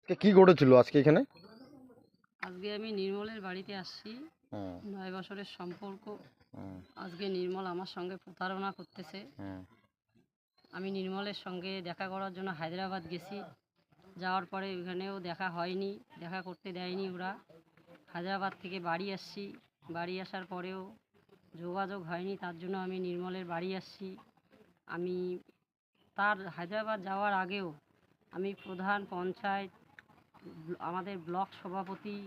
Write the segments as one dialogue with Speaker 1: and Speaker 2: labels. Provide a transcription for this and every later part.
Speaker 1: কি ঘটেছিল আজকে এখানে?
Speaker 2: আজকে আমি নির্মলের বাড়িতে আসছি।
Speaker 1: হুম
Speaker 2: ৯ বছরের সম্পর্ক।
Speaker 1: হুম
Speaker 2: আজকে নির্মল আমার সঙ্গে প্রতারণা করতেছে।
Speaker 1: হুম
Speaker 2: আমি নির্মলের সঙ্গে দেখা করার জন্য হায়দ্রাবাদ গেছি। যাওয়ার পরে ওখানেও দেখা হয়নি, দেখা করতে দেয়নি ওরা। হায়দ্রাবাদ থেকে বাড়ি আসছি। বাড়ি আসার পরেও যোগাযোগ হয়নি, তার জন্য আমি নির্মলের বাড়ি আসছি। আমি তার হায়দ্রাবাদ যাওয়ার আগেও আমি প্রধান পঞ্চায়েত, আমাদের ব্লক সভাপতি,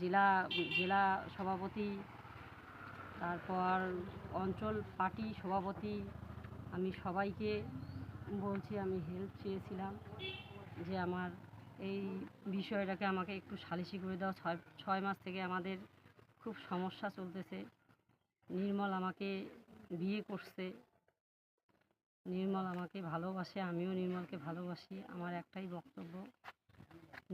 Speaker 2: জেলা জেলা সভাপতি, তারপর অঞ্চল পার্টি সভাপতি, আমি সবাইকে বলছি, আমি হেল্প চেয়েছিলাম যে আমার এই বিষয়টাকে আমাকে একটু সালিশি করে দাও। 6 মাস থেকে আমাদের খুব সমস্যা চলতেছে। নির্মল আমাকে বিয়ে করছে, নির্মল আমাকে ভালোবাসে, আমিও নির্মলকে ভালোবাসি। আমার একটাই বক্তব্য,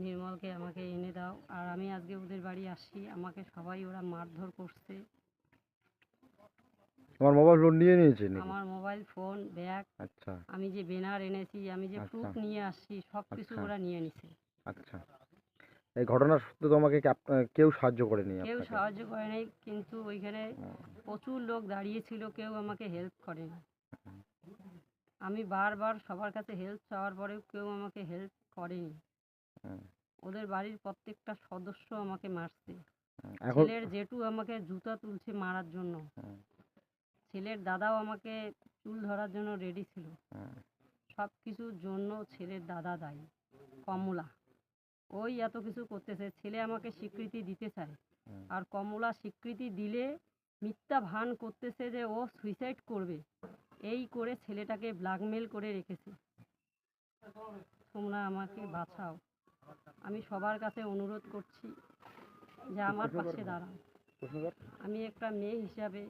Speaker 2: নির্মলকে আমাকে এনে দাও। আর আমি আজকে ওদের বাড়ি আসি, আমাকে সবাই ওরা মারধর করছে।
Speaker 1: তোমার মোবাইল ফোন নিয়ে নিয়েছে নাকি?
Speaker 2: আমার মোবাইল ফোন, ব্যাগ,
Speaker 1: আচ্ছা
Speaker 2: আমি যে ব্যানার এনেছি, আমি যে
Speaker 1: আচ্ছা
Speaker 2: প্রুফ নিয়ে আসছি, সব কিছু
Speaker 1: আচ্ছা
Speaker 2: ওরা নিয়ে নিছে।
Speaker 1: আচ্ছা। এই ঘটনার সূত্রে তোমাকে কেউ সাহায্য করেনি
Speaker 2: কেউ
Speaker 1: আপনাকে?
Speaker 2: সাহায্য করে নাই, কিন্তু ওইখানে
Speaker 1: হুম,
Speaker 2: প্রচুর লোক দাঁড়িয়েছিল, কেউ আমাকে হেল্প করেনি। আমি বারবার সবার কাছে হেল্প চাওয়ার পরেও কেউ আমাকে হেল্প করেনি।
Speaker 1: হুম,
Speaker 2: ওদের বাড়ির প্রত্যেকটা সদস্য আমাকে মারছে।
Speaker 1: এখন
Speaker 2: ছেলের জেঠু আমাকে জুতা তুলছে মারার জন্য।
Speaker 1: হুম,
Speaker 2: ছেলের দাদাও আমাকে চুল ধরার জন্য রেডি ছিল।
Speaker 1: হুম,
Speaker 2: সব কিছুর জন্য ছেলের দাদা দায়ী, কমলা। ওই এত কিছু করতেছে, ছেলে আমাকে স্বীকৃতি দিতে চায়,
Speaker 1: হুম।
Speaker 2: আর কমলা স্বীকৃতি দিলে মিথ্যা ভান করতেছে যে ও সুইসাইড করবে। এই করে ছেলেটাকে ব্ল্যাকমেল করে রেখেছে। তোমরা আমাকে বাঁচাও। আমি সবার কাছে অনুরোধ করছি যে আমার পাশে দাঁড়াও। আমি একটা মেয়ে হিসাবে,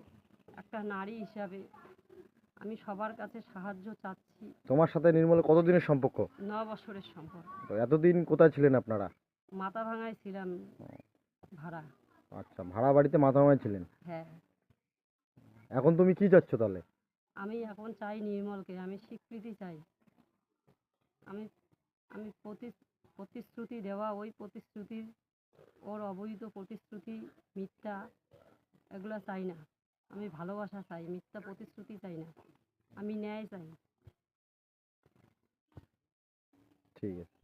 Speaker 2: একটা নারী হিসাবে আমি সবার কাছে সাহায্য চাচ্ছি।
Speaker 1: তোমার সাথে নির্মলের কতদিনের সম্পর্ক?
Speaker 2: 9 বছরের সম্পর্ক।
Speaker 1: তো এতদিন কোথায় ছিলেন আপনারা?
Speaker 2: মাথাভাঙায় ছিলাম ভাড়া।
Speaker 1: আচ্ছা, ভাড়া বাড়িতে মাথাভাঙায় ছিলেন।
Speaker 2: হ্যাঁ,
Speaker 1: এখন তুমি কি চাচ্ছ তাহলে?
Speaker 2: আমি এখন চাই নির্মলকে, আমি স্বীকৃতি চাই। আমি আমি প্রতিশ্রুতি দেওয়া, ওই প্রতিশ্রুতির, ওর অবৈধ প্রতিশ্রুতি, মিথ্যা, এগুলো চাই না। আমি ভালোবাসা চাই, মিথ্যা প্রতিশ্রুতি চাই না। আমি ন্যায় চাই।
Speaker 1: ঠিক আছে।